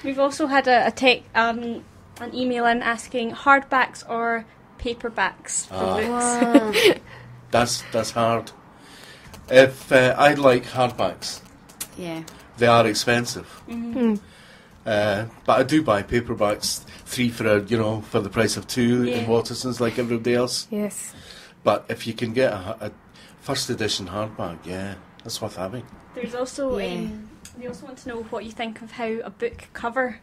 We've also had an email in asking hardbacks or paperbacks for books. That's hard. If I like hardbacks, they are expensive. Mm-hmm. But I do buy paperbacks, 3 for the price of 2 in Waterson's, like everybody else. Yes. But if you can get a first edition hardback, that's worth having. There's also we also want to know what you think of how a book cover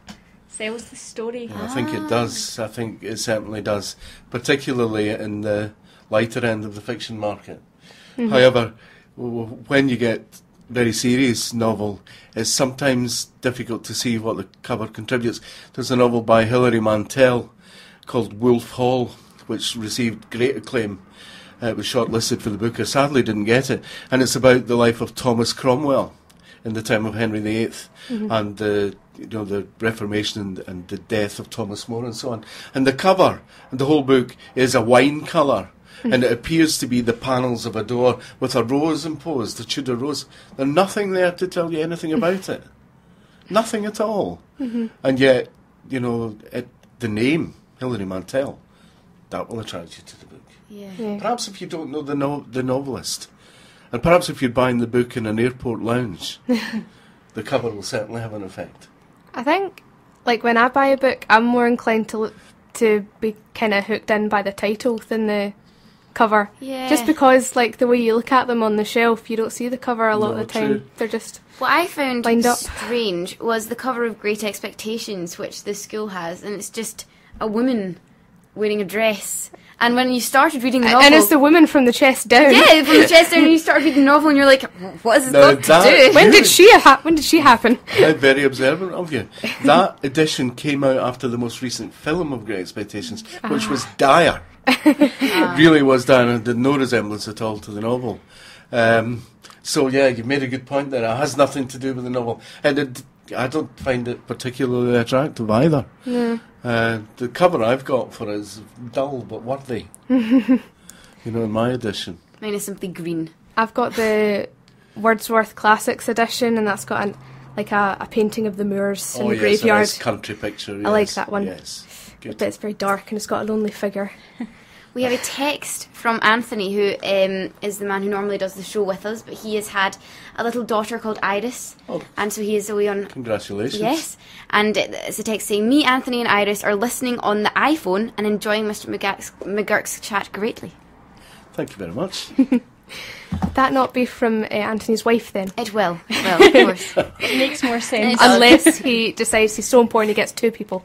sells the story. I think it does. I think it certainly does, particularly in the lighter end of the fiction market. Mm-hmm. However, when you get very serious novel, it's sometimes difficult to see what the cover contributes. There's a novel by Hilary Mantel called Wolf Hall, which received great acclaim. It was shortlisted for the Booker, sadly didn't get it, and it's about the life of Thomas Cromwell in the time of Henry VIII, and the Reformation and the death of Thomas More and so on. And the cover and the whole book is a wine colour. And it appears to be the panels of a door with a rose imposed, a Tudor rose. There's nothing there to tell you anything about it. Nothing at all. Mm-hmm. And yet, the name, Hilary Mantel, that will attract you to the book. Yeah. Perhaps if you don't know the novelist, and perhaps if you're buying the book in an airport lounge, the cover will certainly have an effect. I think, when I buy a book, I'm more inclined to be kind of hooked in by the title than the cover. Yeah. Just because, the way you look at them on the shelf, you don't see the cover a lot of the time. True. They're just what I found strange was the cover of Great Expectations, which the school has, and it's just a woman wearing a dress. And when you started reading the novel... And it's the woman from the chest down. Yeah, from the chest down, and you started reading the novel, and you're like, what is this got to do? When did she happen? How very observant of you. That edition came out after the most recent film of Great Expectations, which was dire. It really was dire, and did no resemblance at all to the novel. So, you've made a good point there. It has nothing to do with the novel. And I don't find it particularly attractive either. Yeah. The cover I've got for it is dull but worthy. In my edition. Mine is simply green. I've got the Wordsworth Classics edition, and that's got a painting of the moors in the graveyard. A nice country picture. Yes. I like that one. Yes, good. But it's very dark, and it's got a lonely figure. We have a text from Anthony, who is the man who normally does the show with us, but he has had a little daughter called Iris, and so he is away on... Congratulations. Yes, and it's a text saying, me, Anthony and Iris are listening on the iPhone and enjoying Mr. McGurk's chat greatly. Thank you very much. Would that not be from Anthony's wife, then? It will, of course. It makes more sense. Unless he decides he's so important he gets 2 people.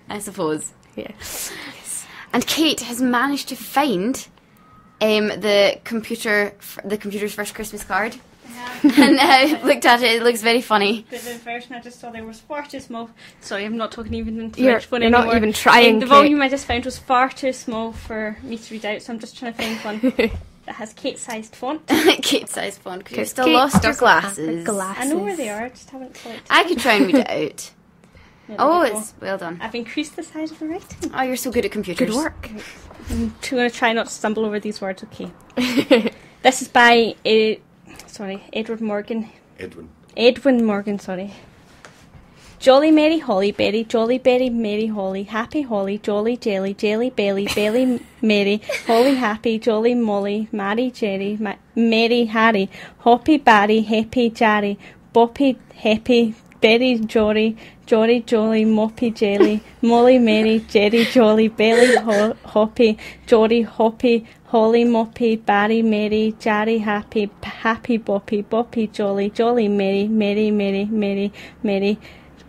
I suppose. Yeah. And Kate has managed to find the computer's first Christmas card. And I looked at it. It looks very funny. The version I just saw there was far too small. Sorry, I'm not talking even into the microphone anymore. You're not even trying. The volume I just found was far too small for me to read out, so I'm just trying to find one that has Kate-sized font. Kate-sized font, because you still lost your glasses. I know where they are, I just haven't collected I could try and read it out. It's well done. I've increased the size of the writing. Oh, you're so good at computers. Good work. I'm going to try not to stumble over these words, okay. This is by Edward Morgan. Edwin Morgan, sorry. Jolly Mary Holly Berry, Jolly Berry Mary Holly, Happy Holly, Jolly Jelly, Jelly Belly, Belly Mary, Holly Happy, Jolly Molly, Mary Jerry, Mary Harry, Hoppy Barry, Happy Jarry, Boppy Happy, Berry Jory, Jory Jolly, Moppy Jelly, Molly Mary, Jerry Jolly, Belly Hoppy, Jory Hoppy, Holly Moppy, Barry Mary, Jarry Happy, Happy Boppy, Boppy Jolly, Jolly Mary, Mary Mary Mary Mary,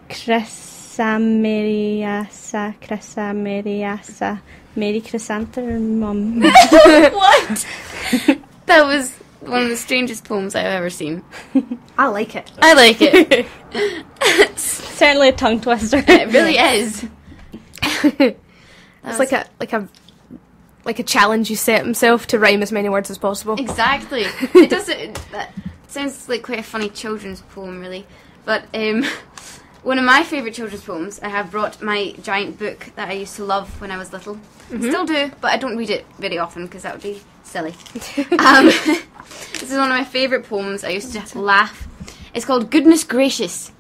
Chrisameriasa, Mary Chrysanthemum. What? That was one of the strangest poems I've ever seen. I like it. I like it. It's certainly a tongue twister. It really is. It's like a challenge you set himself to rhyme as many words as possible. Exactly. It does. That sounds like quite a funny children's poem, really. But one of my favourite children's poems, I have brought my giant book that I used to love when I was little. Mm-hmm. Still do, but I don't read it very often because that would be silly. This is one of my favourite poems. I used to laugh. It's called Goodness Gracious.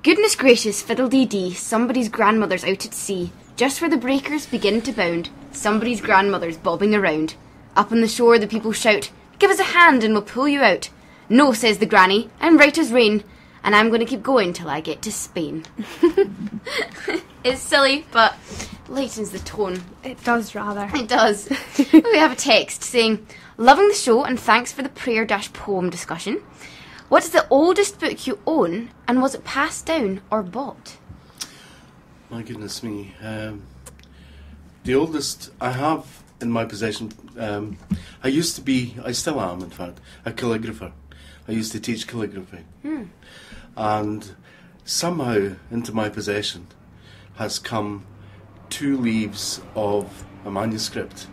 Goodness gracious, fiddle-dee-dee, somebody's grandmother's out at sea. Just where the breakers begin to bound, somebody's grandmother's bobbing around. Up on the shore the people shout, give us a hand and we'll pull you out. No, says the granny, I'm right as rain, and I'm going to keep going till I get to Spain. It's silly, but lightens the tone. It does, rather. It does. We have a text saying, loving the show and thanks for the prayer-poem discussion. What's the oldest book you own, and was it passed down or bought? My goodness me. The oldest I have in my possession, I still am in fact, a calligrapher. I used to teach calligraphy. And somehow into my possession has come 2 leaves of a manuscript.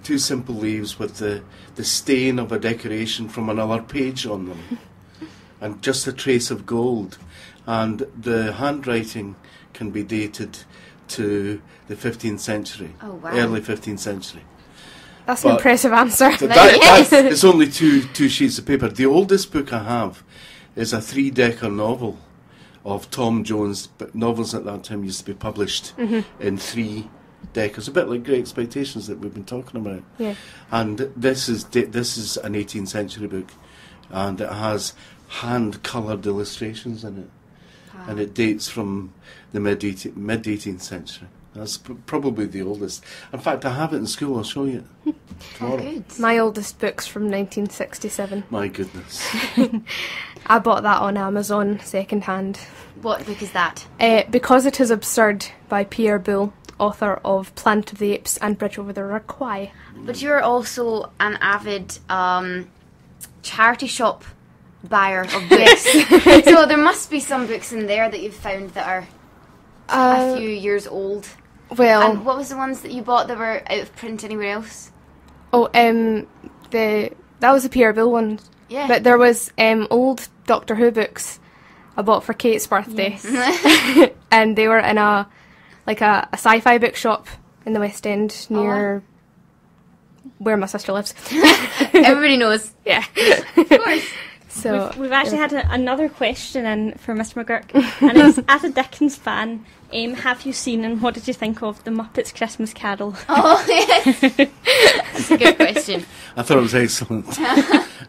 2 simple leaves with the stain of a decoration from another page on them. And just a trace of gold. And the handwriting can be dated to the 15th century. Oh, wow. Early 15th century. That's an impressive answer. It's only two sheets of paper. The oldest book I have is a 3-decker novel of Tom Jones, but novels at that time used to be published in 3 deckers, a bit like Great Expectations that we've been talking about. Yeah. And this is an 18th century book, and it has hand-coloured illustrations in it, and it dates from the mid 18th century. That's probably the oldest. In fact, I have it in school. I'll show you it tomorrow. Good. My oldest book's from 1967. My goodness. I bought that on Amazon second-hand. What book is that? Because It Is Absurd by Pierre Boulle, author of Planet of the Apes and Bridge Over the River Kwai. But you're also an avid charity shop buyer of books. So there must be some books in there that you've found that are a few years old. Well, and what was the ones that you bought that were out of print anywhere else? Oh, that was the Pierre Boulle one. Yeah. But there was old Doctor Who books I bought for Kate's birthday. Yes. And they were in a sci-fi bookshop in the West End near where my sister lives. Everybody knows. Yeah. Of course. So we've actually had another question in for Mr. McGurk, and it's, as a Dickens fan, have you seen and what did you think of The Muppets Christmas Carol? Oh, yes. That's a good question. I thought it was excellent.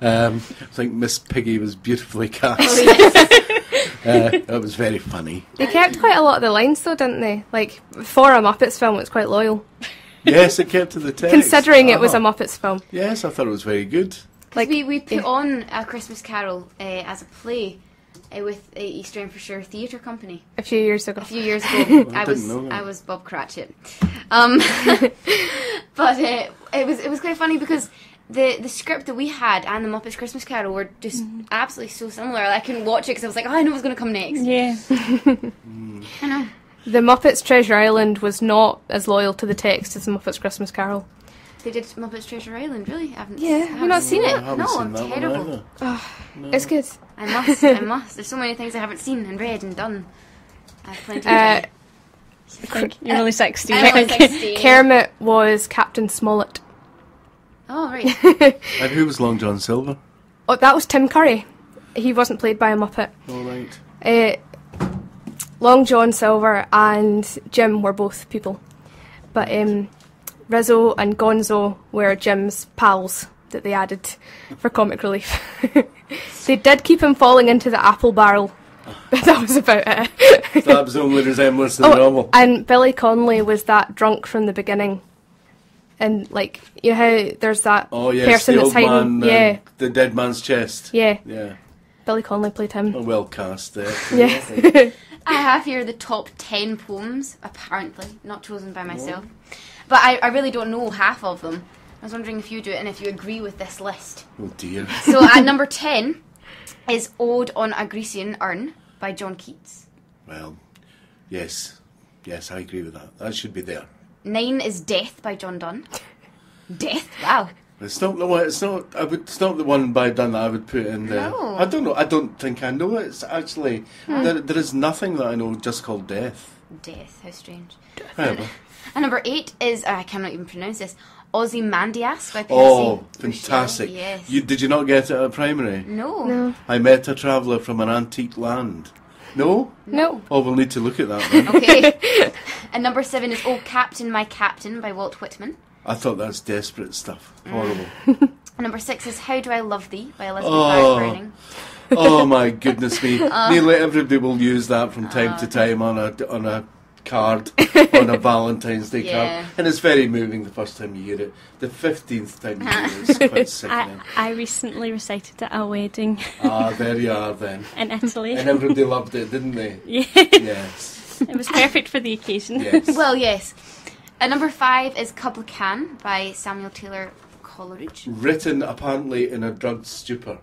I think Miss Piggy was beautifully cast. Oh, yes. It was very funny. they kept quite a lot of the lines though, didn't they? Like, for a Muppets film, it's quite loyal. Yes, it kept to the text. Considering it was a Muppets film. Yes, I thought it was very good. Like we put on A Christmas Carol as a play with East Renfrewshire Theatre Company A few years ago. I was Bob Cratchit, but it was quite funny because the script that we had and the Muppets Christmas Carol were just absolutely so similar. I couldn't watch it because I was like, oh, I know what's going to come next. Yeah. I know. The Muppets Treasure Island was not as loyal to the text as the Muppets Christmas Carol. They did Muppets Treasure Island, really? I haven't You've not seen it? I haven't seen I'm that terrible. one either. It's good. I must. There's so many things I haven't seen and read and done. I have plenty of time. I think you're only 16. I'm only 16. Kermit was Captain Smollett. Oh, right. And who was Long John Silver? Oh, that was Tim Curry. He wasn't played by a Muppet. All right. Long John Silver and Jim were both people. But Rizzo and Gonzo were Jim's pals that they added for comic relief. They did keep him falling into the apple barrel, but that was about it. That was the only resemblance to the novel. And Billy Connolly was that drunk from the beginning. And, like, you know how there's that person the that's old hiding? man, the dead man's chest. Yeah. Yeah. Billy Connolly played him. A well cast there. Yeah. I have here the top 10 poems, apparently, not chosen by myself. But I really don't know half of them. I was wondering if you do it and if you agree with this list. Oh dear. So at number 10 is Ode on a Grecian Urn by John Keats. Well, yes. Yes, I agree with that. That should be there. 9 is Death by John Donne. Death? Wow. It's not the one. It's not the one by Donne that I would put in there. No. I don't know. I don't think I know it. It's actually there is nothing that I know just called Death. Death, how strange. However. And number 8 is, I cannot even pronounce this, Ozymandias by Percy. Oh, fantastic! Yes. Did you not get it at primary? No. I met a traveller from an antique land. No? No. Oh, we'll need to look at that then. Okay. And number 7 is Oh Captain, My Captain by Walt Whitman. I thought that's desperate stuff. Horrible. And number 6 is How Do I Love Thee by Elizabeth Barrett Browning. Oh my goodness me! Nearly everybody will use that from time to time on a card, on a Valentine's Day card, and it's very moving the first time you hear it. The 15th time you hear it, it's quite sickening. I recently recited it at a wedding. There you are then. In Italy. And everybody loved it, didn't they? Yeah. Yes. It was perfect for the occasion. Yes. Well, yes. And number 5 is Kubla Khan by Samuel Taylor Coleridge. Written apparently in a drugged stupor.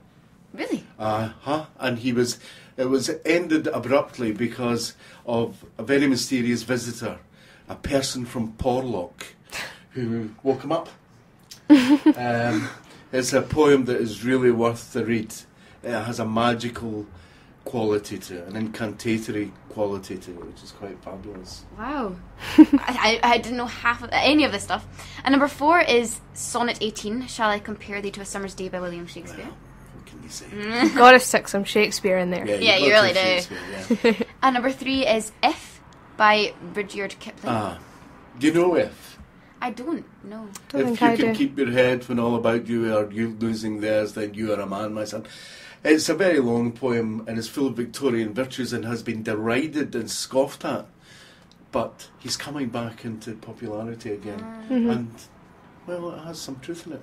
Really? And it was ended abruptly because of a very mysterious visitor, a person from Porlock, who woke him up. It's a poem that is really worth the read. It has a magical quality to it, an incantatory quality to it, which is quite fabulous. Wow. I didn't know any of this stuff. And number 4 is Sonnet 18, Shall I Compare Thee to a Summer's Day by William Shakespeare. Well, what can you say? Gotta stick some Shakespeare in there. Yeah, you really do. Yeah. And number 3 is If by Rudyard Kipling. Do you know If? I don't know. If you can keep your head when all about you are you losing theirs, then you are a man, my son. It's a very long poem and it's full of Victorian virtues and has been derided and scoffed at. But he's coming back into popularity again. And, well, it has some truth in it.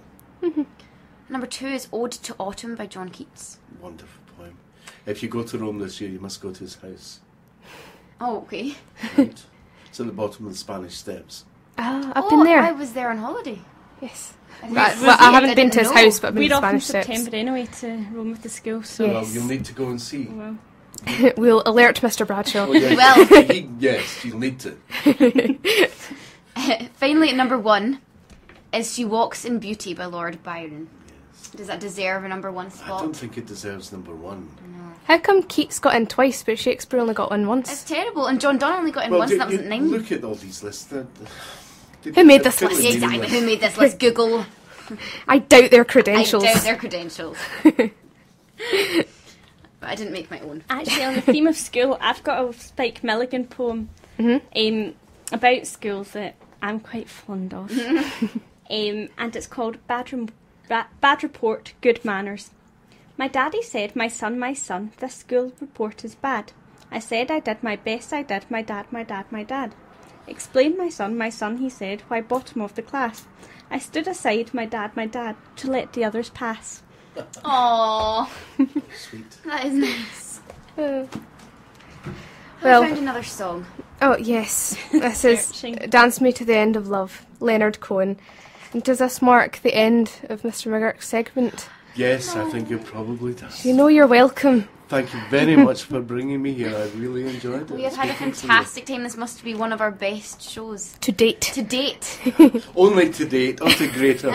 Number 2 is Ode to Autumn by John Keats. Wonderful poem. If you go to Rome this year, you must go to his house. Oh, okay. Right? It's at the bottom of the Spanish Steps. I've been there. I was there on holiday. Yes. I I haven't been to his house, but I've been We're to off in Spanish Steps. September anyway to Rome with the school, so... Yes. Well, you'll need to go and see. Well, We'll alert Mr. Bradshaw. Oh, yeah. Well. Yes, you'll need to. Finally, at number 1 is She Walks in Beauty by Lord Byron. Yes. Does that deserve a number 1 spot? I don't think it deserves number 1. How come Keats got in twice, but Shakespeare only got in once? It's terrible, and John Donne only got in once, and that was at 9. Look at all these lists. Who made this list? Exactly, who made this list? Google. I doubt their credentials. I doubt their credentials. But I didn't make my own. actually, on the theme of school, I've got a Spike Milligan poem about schools that I'm quite fond of. And it's called Bad Report, Good Manners. My daddy said, my son, this school report is bad. I said I did my best, I did, my dad. Explain, my son, he said, why bottom of the class. I stood aside, my dad, to let the others pass. Aww. Sweet. That is nice. Well, I found another song. Oh, yes. This is Dance Me to the End of Love, Leonard Cohen. And does this mark the end of Mr. McGurk's segment? Yes, I think it probably does. You know you're welcome. Thank you very much for bringing me here. I really enjoyed it. We have had a fantastic time. This must be one of our best shows. To date. To date. Only to date, not to greater.